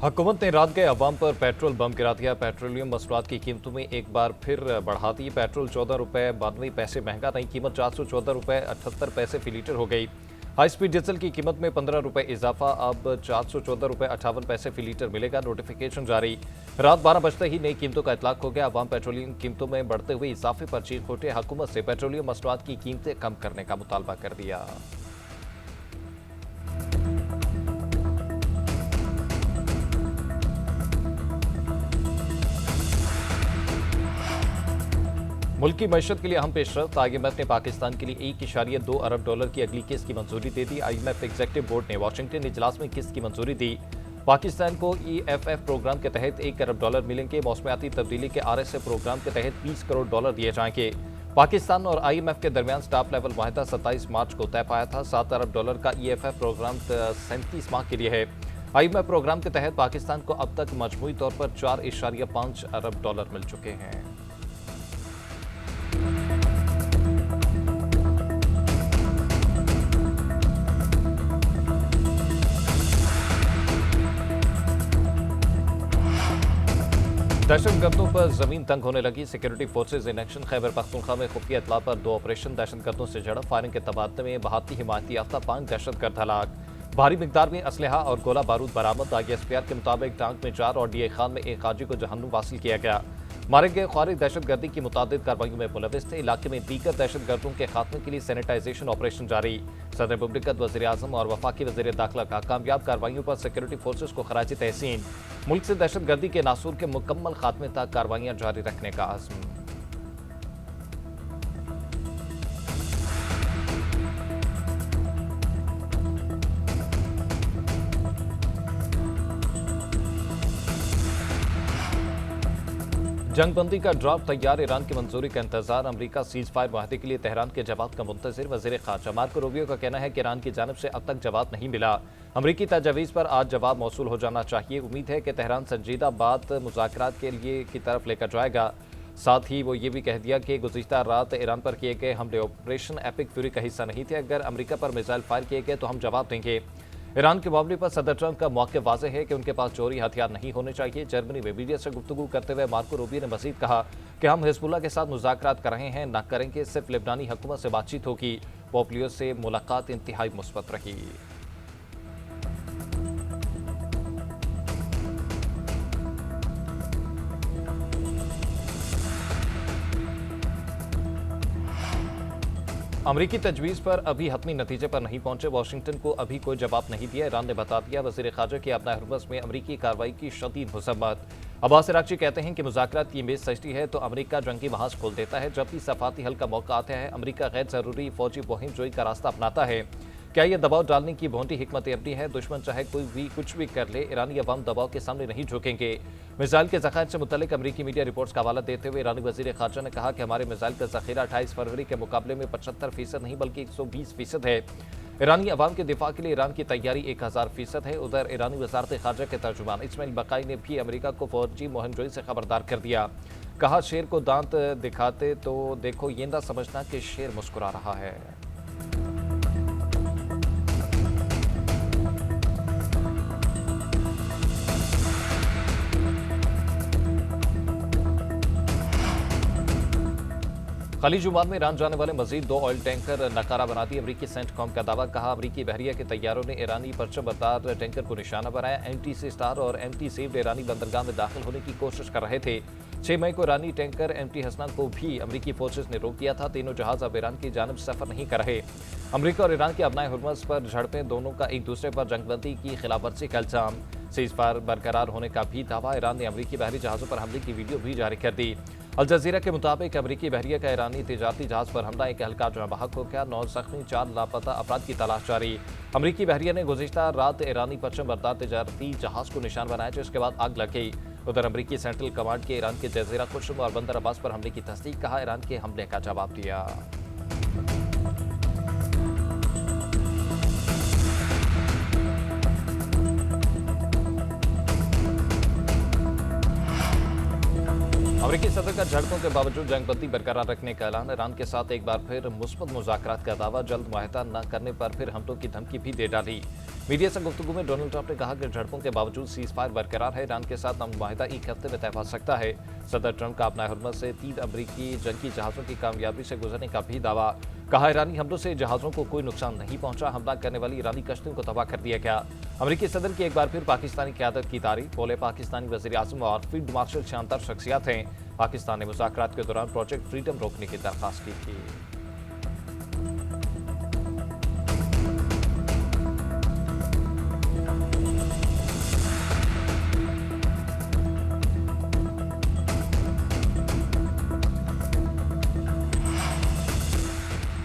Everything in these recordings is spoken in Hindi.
हुकूमत ने रात गए अवाम पर पेट्रोल बम गिरा दिया। पेट्रोलियम मसनूआत की कीमतों में एक बार फिर बढ़ा दी। पेट्रोल 14 रुपये 92 पैसे महंगा, नई कीमत 414 रुपये 78 पैसे फी लीटर हो गई। हाई स्पीड डीजल की कीमत में 15 रुपये इजाफा, अब 414 रुपये 58 पैसे फी लीटर मिलेगा। नोटिफिकेशन जारी। रात 12 बजते ही नई कीमतों का इतलाक हो गया। अवाम पेट्रोलियम कीमतों में बढ़ते हुए इजाफे पर चीख उठे। हुकूमत से पेट्रोलियम मसनूआत की कीमतें कम करने का मुतालबा कर दिया। मुल्क की मैशत के लिए अहम पेशरफ्त। IMF ने पाकिस्तान के लिए $1.2 अरब की अगली किस्त की मंजूरी दे दी। IMF एग्जीक्यूटिव बोर्ड ने वाशिंगटन इजलास में किस्त की मंजूरी दी। पाकिस्तान को EFF प्रोग्राम के तहत $1 अरब मिलेंगे। मौसमियाती तब्दीली के RSA प्रोग्राम के तहत $20 करोड़ दिए जाएंगे। पाकिस्तान और IMF के दरमियान स्टाफ लेवल माहिदा 27 मार्च को तय पाया था। $7 अरब का EFF प्रोग्राम 37 माह के लिए है। IMF प्रोग्राम के तहत पाकिस्तान को अब तक मजमूई तौर पर $4.5 अरब मिल चुके हैं। दहशतगर्दों पर जमीन तंग होने लगी। Security forces in action. Khyber Pakhtunkhwa में खुफिया इतला पर 2 ऑपरेशन। दहशतगर्दों से झड़प, फायरिंग के तबादले में 72 हिमायती याफ्ता 5 दहशतगर्द हलाक। भारी मिकदार में असलहा और गोला बारूद बरामद। ISPR के मुताबिक टांक में 4 और DA खान में एक काजी को जहन्नुम वासिल किया गया। मारे गए ख्वारिज दहशतगर्दी की मुतादिद कार्रवाइयों में मुलविस थे। इलाके में दीगर दहशतगर्दों के खात्मे के लिए सैनिटाइजेशन ऑपरेशन जारी। सदर मुमलिकत, वज़ीर आज़म और वफाकी वज़ीर दाखिला का कामयाब कार्रवाइयों पर सिक्योरिटी फोर्सेज को खराज तहसीन। मुल्क से दहशतगर्दी के नासूर के मुकम्मल खात्मे तक कार्रवाइयां जारी रखने का अज़्म। जंगबंदी का ड्राफ्ट तैयार, ईरान की मंजूरी का इंतजार। अमरीका सीज फायर माहदे के लिए तेहरान के जवाब का मुंतजिर। वज़ीर ख़ारजा मार्को रूबियो का कहना है कि ईरान की जानिब से अब तक जवाब नहीं मिला। अमरीकी तजवीज़ पर आज जवाब मौसूल हो जाना चाहिए। उम्मीद है कि तेहरान संजीदा बात मुज़ाकरात के लिए की तरफ लेकर जाएगा। साथ ही वो ये भी कह दिया कि गुज़िश्ता रात ईरान पर किए गए हमले ऑपरेशन एपिक फ्यूरी का हिस्सा नहीं थे। अगर अमरीका पर मिसाइल फायर किए गए तो हम जवाब देंगे। ईरान के मामले पर सदर ट्रंप का मौक़िफ़ वाज़ेह है कि उनके पास जोहरी हथियार नहीं होने चाहिए। जर्मनी में मीडिया से गुफ्तगू करते हुए मार्को रूबियो ने मज़ीद कहा कि हम हिज़्बुल्लाह के साथ मुज़ाकरात कर रहे हैं, न करेंगे, सिर्फ लेबनानी हुकूमत से बातचीत होगी। पोम्पियो से मुलाकात इंतहाई मुस्बत रही। अमरीकी तजवीज़ पर अभी हतमी नतीजे पर नहीं पहुंचे। वाशिंगटन को अभी कोई जवाब नहीं दिया। ईरान ने बता दिया। वज़ीर ख़ारजा की अपना हुर्मस में अमरीकी कार्रवाई की शदीद मज़म्मत। अब्बास अराग़ची कहते हैं कि मुज़ाकरात की मेज़ सजती है तो अमरीका जंगी महाज खोल देता है। जब भी सफ़ाती हल का मौका आता है, अमरीका गैर ज़रूरी फ़ौजी मुहिम जोई का रास्ता अपनाता है। क्या यह दबाव डालने की भोंडी हिकमत अमली है? दुश्मन चाहे कोई भी कुछ भी कर ले, ईरानी अवाम दबाव के सामने नहीं झुकेंगे। मिसाइल के ज़ख़ायर से मुतल्लिक अमरीकी मीडिया रिपोर्ट्स का हवाला देते हुए ईरानी वज़ीर ख़ारजा ने कहा कि हमारे मिसाइल का ज़ख़ीरा 28 फरवरी के मुकाबले में 75% नहीं बल्कि 120% है। ईरानी अवाम के दिफा के लिए ईरान की तैयारी 1000% है। उधर ईरानी वज़ारत ख़ारजा के तर्जुमान इस्माइल बक़ाई ने भी अमरीका को फ़ौजी मुहिमजोई से खबरदार कर दिया। कहा, शेर को दांत दिखाते तो देखो, ये ना समझना कि शेर मुस्कुरा रहा है। खलीज ओमान में ईरान जाने वाले मजीद 2 ऑयल टैंकर नकारा बना दिए। अमरीकी सेंटकॉम का दावा। कहा, अमरीकी बहरिया के तैयारों ने ईरानी परचमबरदार टैंकर को निशाना बनाया। MTC स्टार और MT सेव्ड ईरानी बंदरगाह में दाखिल होने की कोशिश कर रहे थे। 6 मई को ईरानी टैंकर MT हसना को भी अमरीकी फोर्सेज ने रोक दिया था। तीनों जहाज अब ईरान की जानब सफर नहीं कर रहे। अमरीका और ईरान के अपनाए हुर्मस पर झड़पें, दोनों का एक दूसरे पर जंगबंदी की खिलाफवर्जी का इल्जाम। सीज फायर बरकरार होने का भी दावा। ईरान ने अमरीकी बहरी जहाज़ों पर हमले की वीडियो भी जारी कर दी। अल जज़ीरा के मुताबिक अमरीकी बहरिया का ईरानी तिजारती जहाज पर हमला, एक हल्का जहाँ बहक हो गया। 9 ज़ख्मी, 4 लापता अफराद की तलाश जारी। अमरीकी बहरिया ने गुज़िश्ता रात ईरानी परचम बरदार तिजारती जहाज को निशान बनाया, जिसके बाद आग लग गई। उधर अमरीकी सेंट्रल कमांड के ईरान के जज़ीरा खुर्शम और बंदर अब्बास पर हमले की तस्दीक। कहा, ईरान के हमले का जवाब दिया। अमेरिकी सदर का झड़पों के बावजूद जंगबंदी बरकरार रखने का ऐलान। ईरान के साथ एक बार फिर मुस्बत मुज़ाकरात का दावा। जल्द मुआहदा न करने पर फिर हमलों की धमकी भी दे डाली। मीडिया से गुफ्तगू में डोनाल्ड ट्रंप ने कहा कि झड़पों के बावजूद सीज फायर बरकरार है। ईरान के साथ मुआहदा एक हफ्ते में तय हो सकता है। सदर ट्रंप का अपना हुर्मत से 3 अमरीकी जंगी जहाज़ों की कामयाबी से गुजरने का भी दावा। कहा, ईरानी हमलों से जहाज़ों को कोई नुकसान नहीं पहुंचा। हमला करने वाली ईरानी कश्तियों को तबाह कर दिया गया। अमेरिकी सदर की एक बार फिर पाकिस्तानी क़यादत की तारीफ। बोले, पाकिस्तानी वज़ीर आज़म और फील्ड मार्शल शानदार शख्सियत हैं। पाकिस्तान ने मुज़ाकरात के दौरान प्रोजेक्ट फ्रीडम रोकने की दरख्वास्त की थी।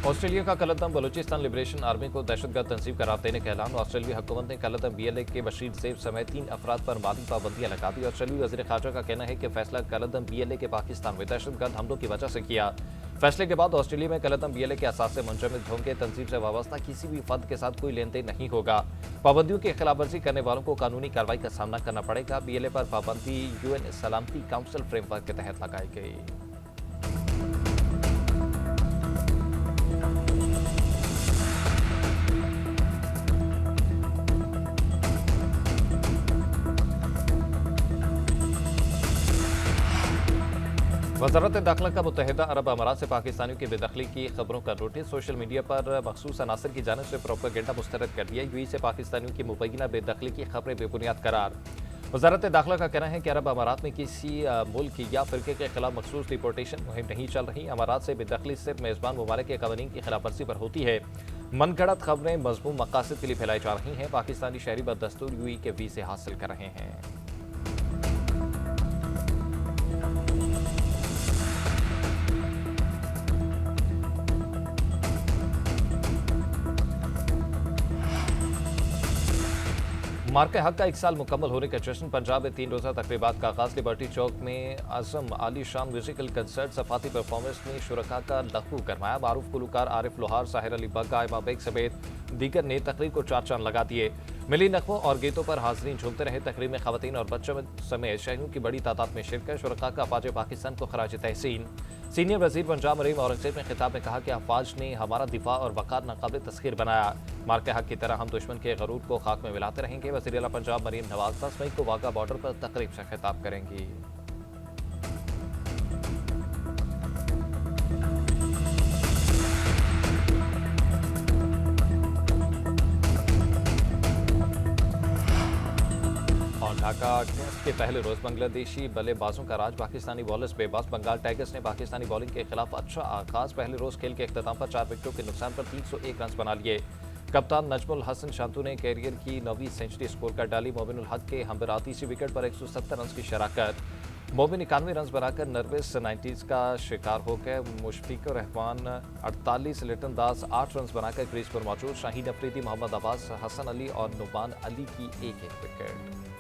ऑस्ट्रेलिया का कलदम बलूचिस्तान लिबरेशन आर्मी को दहशतगर्द तंजीम करार देने का ऐलान। ऑस्ट्रेलिया हुकूमत ने कलदम BLA के बशीर ज़ेब समेत 3 अफराद पर माली पाबंदियां लगा दी। ऑस्ट्रेलियाई वज़ीर ख़ारजा का कहना है कि फैसला कलदम BLA के पाकिस्तान में दहशतगर्द हमलों की वजह से किया। फैसले के बाद ऑस्ट्रेलिया में कलदम BLA के असास से मुंजमद होंगे। तंजीम से वाबस्ता किसी भी फर्द के साथ कोई लेन देन नहीं होगा। पाबंदियों की खिलाफवर्जी करने वालों को कानूनी कार्रवाई का सामना करना पड़ेगा। BLA पर पाबंदी UN सलामती काउंसिल फ्रेमवर्क के तहत लगाई गई। वज़ारत दाखिला का मुत्तहिदा अरब अमारात से पाकिस्तानियों की बेदखली की खबरों का नोटिस। सोशल मीडिया पर मखसूस अनासर की जानिब से प्रोपेगेंडा मुस्तरद कर दिया। UAE से पाकिस्तानियों की मुबैना बेदखली की खबरें बेबुनियाद करार। वज़ारत दाखिला का कहना है कि अरब अमारात में किसी मुल्क या फ़िरके के खिलाफ मखसूस डिपोर्टेशन मुहिम नहीं चल रही। अमारात से बेदखली सिर्फ मेज़बान ममालिक के क़वानीन की खिलाफवर्जी पर होती है। मनगढ़ंत खबरें मज़मूम मकासद के लिए फैलाई जा रही हैं। पाकिस्तानी शहरी बदस्तूर UAE के वीज़े हासिल कर रहे हैं। मार्के हक का 1 साल मुकम्मल होने का जश्न। पंजाब में 3 रोज़ा तकरीबात का आगाज़। लिबर्टी चौक में आज़म आली शान म्यूजिकल कंसर्ट सफाती परफॉर्मेंस में शुरका का लहू गरमाया। मारूफ गुलकार आरिफ लोहार, साहिर अली बग्गा, इमा बेग समेत दीगर ने तकरीब को 4 चांद लगा दिए। मिली नगमों और गीतों पर हाज़रीन झूमते रहे। तकरीब में ख़वातीन और बच्चों समेत शहरियों की बड़ी तादाद में शिरकत। शुरका का अफ़वाज पाकिस्तान को खराज तहसीन। सीनियर वज़ीर पंजाब मरीम औरंगज़ेब ने खिताब में कहा कि अफ़वाज ने हमारा दिफा और वक़ार नाक़ाबिल तस्ख़ीर बनाया। मार्के हक की तरह हम दुश्मन के गरूर को खाक में मिलाते रहेंगे। वज़ीर आला पंजाब मरीम नवाज़ 10 मई को वाघा बॉर्डर पर तकरीब से खिताब करेंगी। और ढाका टेस्ट के पहले रोज बांग्लादेशी बल्लेबाजों का राज। पाकिस्तानी बॉलर्स बेबस। बंगाल टाइगर्स ने पाकिस्तानी बॉलिंग के खिलाफ अच्छा आगाज। पहले रोज खेल के इख्तिताम पर 4 विकेटों के नुकसान पर 301 रन बना लिए। कप्तान नजमुल हसन शांतू ने कैरियर की 9वीं सेंचुरी स्कोर कर डाली। मोमिनुल हक के हमरा तीसरी विकेट पर 170 रन की शराकत। मोमिन 91 रन बनाकर नर्वस 90s का शिकार हो गए। मुशफिकुर रहमान 48, लिटन दास 8 रन बनाकर क्रीज पर मौजूद। शाहीन अफरीदी, मोहम्मद अब्बास, हसन अली और नुमान अली की एक विकेट।